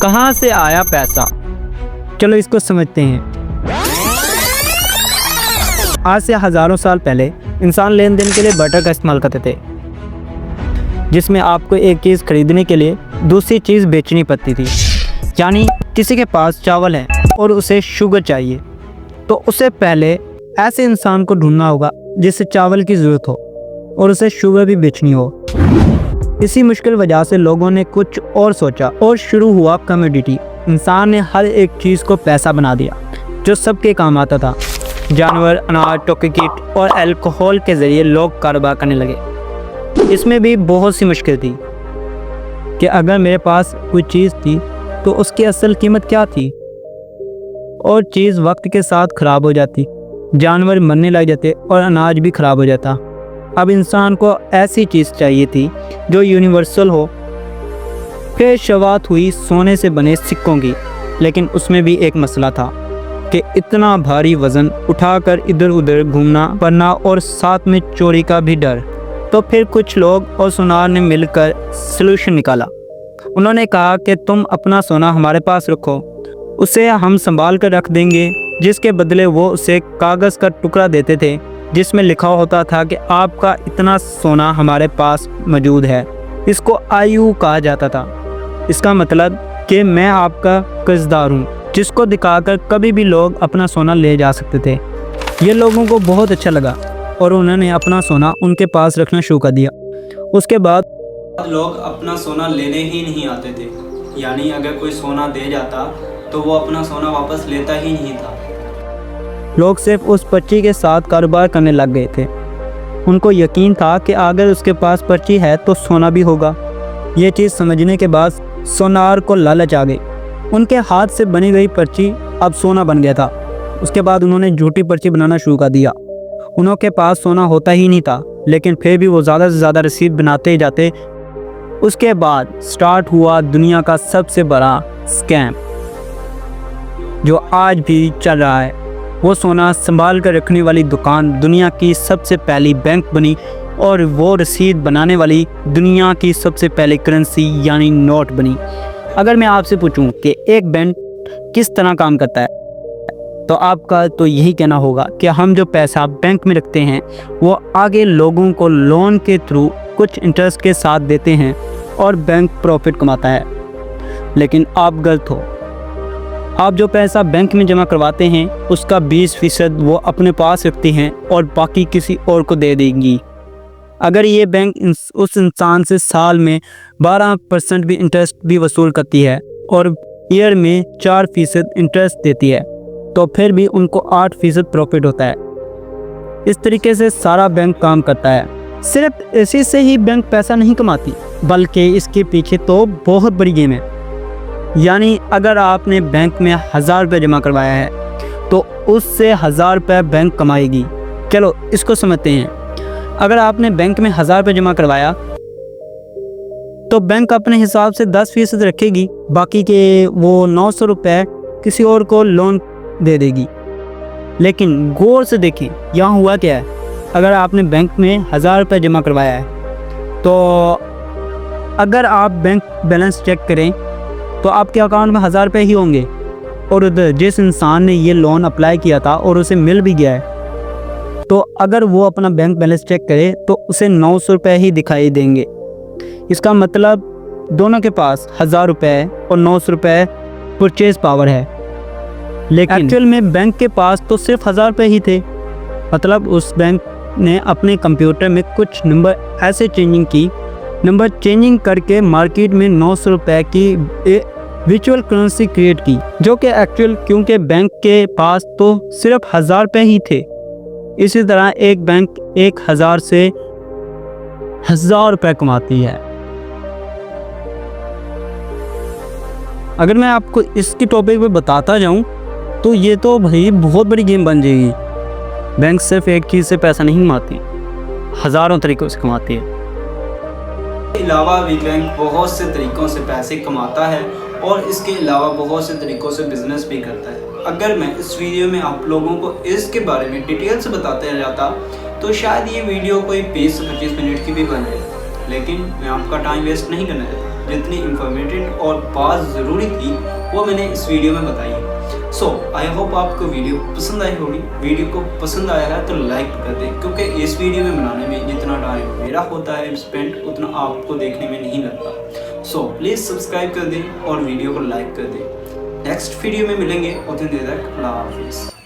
कहाँ से आया पैसा? चलो इसको समझते हैं। आज से हज़ारों साल पहले इंसान लेन देन के लिए बार्टर का इस्तेमाल करते थे, जिसमें आपको एक चीज़ खरीदने के लिए दूसरी चीज़ बेचनी पड़ती थी। यानी किसी के पास चावल है और उसे शुगर चाहिए, तो उसे पहले ऐसे इंसान को ढूंढना होगा जिसे चावल की ज़रूरत हो और उसे शुगर भी बेचनी हो। इसी मुश्किल वजह से लोगों ने कुछ और सोचा और शुरू हुआ कमोडिटी। इंसान ने हर एक चीज़ को पैसा बना दिया जो सबके काम आता था। जानवर, अनाज, टिकट और अल्कोहल के ज़रिए लोग कारोबार करने लगे। इसमें भी बहुत सी मुश्किल थी कि अगर मेरे पास कोई चीज़ थी तो उसकी असल कीमत क्या थी, और चीज़ वक्त के साथ ख़राब हो जाती, जानवर मरने लग जाते और अनाज भी ख़राब हो जाता। अब इंसान को ऐसी चीज़ चाहिए थी जो यूनिवर्सल हो। फिर शुरुआत हुई सोने से बने सिक्कों की, लेकिन उसमें भी एक मसला था कि इतना भारी वज़न उठाकर इधर उधर घूमना पड़ना और साथ में चोरी का भी डर। तो फिर कुछ लोग और सुनार ने मिलकर सलूशन निकाला। उन्होंने कहा कि तुम अपना सोना हमारे पास रखो, उसे हम संभाल कर रख देंगे। जिसके बदले वो उसे कागज़ का टुकड़ा देते थे जिसमें लिखा होता था कि आपका इतना सोना हमारे पास मौजूद है। इसको आयु कहा जाता था। इसका मतलब कि मैं आपका कर्जदार हूँ, जिसको दिखाकर कभी भी लोग अपना सोना ले जा सकते थे। ये लोगों को बहुत अच्छा लगा और उन्होंने अपना सोना उनके पास रखना शुरू कर दिया। उसके बाद लोग अपना सोना लेने ही नहीं आते थे। यानी अगर कोई सोना दे जाता तो वो अपना सोना वापस लेता ही नहीं था। लोग सिर्फ उस पर्ची के साथ कारोबार करने लग गए थे। उनको यकीन था कि अगर उसके पास पर्ची है तो सोना भी होगा। ये चीज़ समझने के बाद सोनार को लालच आ गई। उनके हाथ से बनी गई पर्ची अब सोना बन गया था। उसके बाद उन्होंने झूठी पर्ची बनाना शुरू कर दिया। उनके पास सोना होता ही नहीं था, लेकिन फिर भी वो ज़्यादा से ज़्यादा रसीद बनाते ही जाते। उसके बाद स्टार्ट हुआ दुनिया का सबसे बड़ा स्कैम, जो आज भी चल रहा है। वो सोना संभाल कर रखने वाली दुकान दुनिया की सबसे पहली बैंक बनी, और वो रसीद बनाने वाली दुनिया की सबसे पहली करेंसी यानी नोट बनी। अगर मैं आपसे पूछूं कि एक बैंक किस तरह काम करता है, तो आपका तो यही कहना होगा कि हम जो पैसा बैंक में रखते हैं वो आगे लोगों को लोन के थ्रू कुछ इंटरेस्ट के साथ देते हैं और बैंक प्रॉफिट कमाता है। लेकिन आप गलत हो। आप जो पैसा बैंक में जमा करवाते हैं उसका 20% वो अपने पास रखती हैं और बाकी किसी और को दे देंगी। अगर ये बैंक उस इंसान से साल में 12% भी इंटरेस्ट भी वसूल करती है और ईयर में 4% इंटरेस्ट देती है, तो फिर भी उनको 8% प्रॉफिट होता है। इस तरीके से सारा बैंक काम करता है। सिर्फ इसी से ही बैंक पैसा नहीं कमाती, बल्कि इसके पीछे तो बहुत बड़ी गेम है। यानी अगर आपने बैंक में 1000 रुपये जमा करवाया है तो उससे 1000 रुपये बैंक कमाएगी। चलो इसको समझते हैं। अगर आपने बैंक में 1000 रुपये जमा करवाया तो बैंक अपने हिसाब से 10% रखेगी, बाकी के वो 900 रुपये किसी और को लोन दे देगी। लेकिन गौर से देखें यहाँ हुआ क्या है। अगर आपने बैंक में 1000 रुपये जमा करवाया है तो अगर आप बैंक बैलेंस चेक करें तो आपके अकाउंट में 1000 रुपये ही होंगे, और उधर जिस इंसान ने ये लोन अप्लाई किया था और उसे मिल भी गया है, तो अगर वो अपना बैंक बैलेंस चेक करे तो उसे 900 रुपये ही दिखाई देंगे। इसका मतलब दोनों के पास 1000 रुपये और 900 रुपये परचेज पावर है। लेकिन एक्चुअल में बैंक के पास तो सिर्फ 1000 रुपये ही थे। मतलब उस बैंक ने अपने कंप्यूटर में कुछ नंबर ऐसे चेंजिंग की, नंबर चेंजिंग करके मार्केट में 900 रुपये की वर्चुअल करेंसी क्रिएट की, जो कि एक्चुअल, क्योंकि बैंक के पास तो सिर्फ 1000 रुपये ही थे। इसी तरह एक बैंक 1000 से 1000 रुपये कमाती है। अगर मैं आपको इसकी टॉपिक पे बताता जाऊं तो ये तो भाई बहुत बड़ी गेम बन जाएगी। बैंक सिर्फ एक चीज़ से पैसा नहीं कमाती, हज़ारों तरीक़ों से कमाती है। इसके अलावा भी बैंक बहुत से तरीक़ों से पैसे कमाता है और इसके अलावा बहुत से तरीक़ों से बिज़नेस भी करता है। अगर मैं इस वीडियो में आप लोगों को इसके बारे में डिटेल से बताते जाता तो शायद ये वीडियो कोई 20 से 25 मिनट की भी बन जाए, लेकिन मैं आपका टाइम वेस्ट नहीं करना चाहता। जितनी इंफॉर्मेटिव और बात ज़रूरी थी वो मैंने इस वीडियो में बताई है। सो आई होप आपको वीडियो पसंद आई होगी। वीडियो को पसंद आया है तो लाइक कर दें, क्योंकि इस वीडियो में बनाने में जितना टाइम मेरा होता है स्पेंड उतना आपको देखने में नहीं लगता। सो प्लीज़ सब्सक्राइब कर दें और वीडियो को लाइक कर दें। नेक्स्ट वीडियो में मिलेंगे, उतनी देर तक अल्लाह हाफिज़।